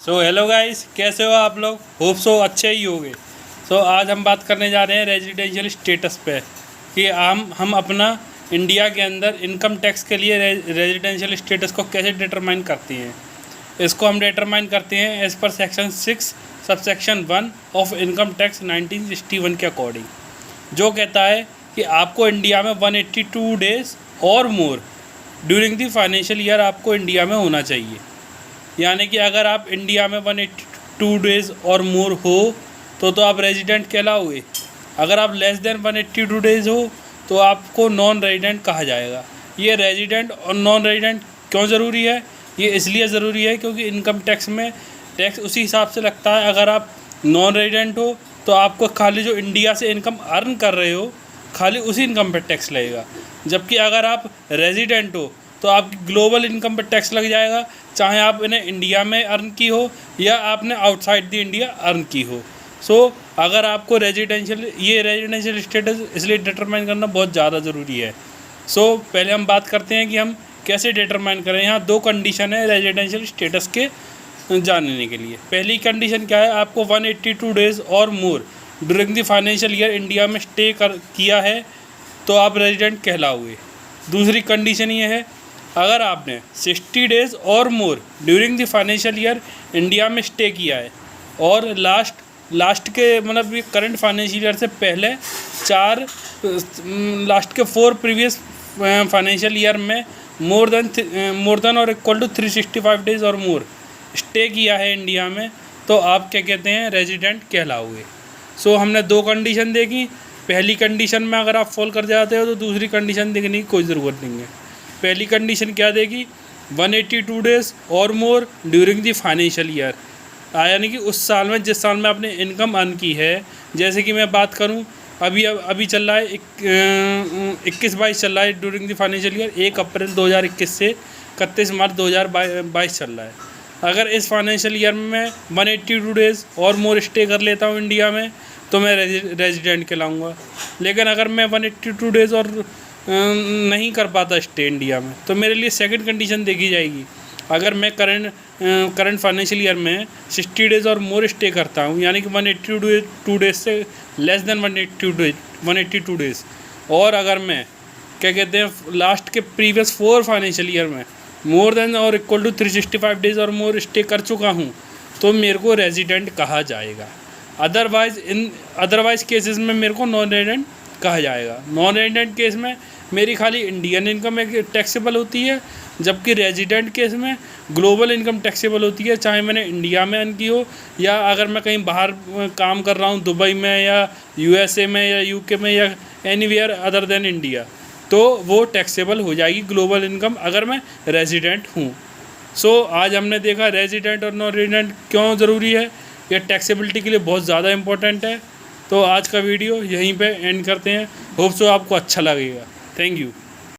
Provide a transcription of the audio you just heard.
Hello guys, कैसे हो आप लोग। होप सो अच्छे ही होंगे। आज हम बात करने जा रहे हैं रेजिडेंशियल स्टेटस पे कि हम अपना इंडिया के अंदर इनकम टैक्स के लिए रेजिडेंशियल स्टेटस को कैसे डिटरमाइन करते हैं। इसको हम डिटरमाइन करते हैं as per section 6 subsection 1 of income tax 1961 के अकॉर्डिंग, जो कहता है कि आपको इंडिया में 182 डेज़ और मोर ड्यूरिंग द फाइनेंशियल ईयर आपको इंडिया में होना चाहिए। यानी कि अगर आप इंडिया में 182 डेज़ और मोर हो तो आप रेजिडेंट कहलाओगे। अगर आप लेस देन 182 डेज़ हो तो आपको नॉन रेजिडेंट कहा जाएगा। ये रेजिडेंट और नॉन रेजिडेंट क्यों ज़रूरी है? ये इसलिए ज़रूरी है क्योंकि इनकम टैक्स में टैक्स उसी हिसाब से लगता है। अगर आप नॉन रेजिडेंट हो तो आपको खाली जो इंडिया से इनकम अर्न कर रहे हो खाली उसी इनकम पर टैक्स लगेगा, जबकि अगर आप रेजिडेंट हो तो आपकी ग्लोबल इनकम पर टैक्स लग जाएगा, चाहे आपने इंडिया में अर्न की हो या आपने आउटसाइड द इंडिया अर्न की हो। अगर आपको रेजिडेंशियल स्टेटस इसलिए डिटरमाइन करना बहुत ज़्यादा ज़रूरी है। पहले हम बात करते हैं कि हम कैसे डिटरमाइन करें। यहाँ 2 कंडीशन है रेजिडेंशियल स्टेटस के जानने के लिए। पहली कंडीशन क्या है? आपको 182 डेज़ और मोर during the financial year India में स्टे किया है तो आप रेजिडेंट कहलाओगे। दूसरी कंडीशन ये है, अगर आपने 60 डेज़ और मोर during the financial year India में स्टे किया है और लास्ट के मतलब करंट फाइनेंशियल ईयर से पहले लास्ट के 4 प्रीवियस फाइनेंशियल ईयर में मोर देन और इक्वल टू 365 डेज़ और मोर स्टे किया है इंडिया में, तो आप क्या कहते हैं? रेजिडेंट कहलाओगे। हमने 2 कंडीशन देखी। पहली कंडीशन में अगर आप फॉल कर जाते हो तो दूसरी कंडीशन देखने की कोई ज़रूरत नहीं है। पहली कंडीशन क्या देगी? 182 डेज़ और मोर ड्यूरिंग द फाइनेंशियल ईयर, यानी कि उस साल में जिस साल में आपने इनकम अर्न की है। जैसे कि मैं बात करूं, अभी चल रहा है 21-22 चल रहा है ड्यूरिंग द फाइनेंशियल ईयर। 1 अप्रैल 2021 से 31 मार्च 2022 चल रहा है। अगर इस फाइनेंशियल ईयर में 182 डेज़ और मोर स्टे कर लेता हूँ इंडिया में तो मैं रेजिडेंट कहलाऊँगा। लेकिन अगर मैं 182 डेज़ और नहीं कर पाता स्टे इंडिया में तो मेरे लिए सेकंड कंडीशन देखी जाएगी। अगर मैं करंट फाइनेंशियल ईयर में 60 डेज़ और मोर स्टे करता हूँ, यानी कि 182 डेज़ से लेस देन 182 डेज़, और अगर मैं क्या कहते हैं लास्ट के प्रीवियस 4 फाइनेंशियल ईयर में मोर देन और इक्वल टू 365 डेज़ और मोर स्टे कर चुका हूँ तो मेरे को रेजिडेंट कहा जाएगा। अदरवाइज़ केसेस में मेरे को नॉन रेजिडेंट कहा जाएगा। नॉन रेजिडेंट केस में मेरी खाली इंडियन इनकम टैक्सेबल होती है, जबकि रेजिडेंट केस में ग्लोबल इनकम टैक्सेबल होती है, चाहे मैंने इंडिया में अर्न की हो या अगर मैं कहीं बाहर काम कर रहा हूँ दुबई में या यूएसए में या यूके में या एनीवेयर अदर देन इंडिया, तो वो टैक्सेबल हो जाएगी ग्लोबल इनकम अगर मैं रेजिडेंट हूँ। आज हमने देखा रेजिडेंट और नॉन रेजिडेंट क्यों ज़रूरी है। यह टैक्सेबिलिटी के लिए बहुत ज़्यादा इंपॉर्टेंट है। आज का वीडियो यहीं पे एंड करते हैं। होप सो आपको अच्छा लगेगा। Thank you.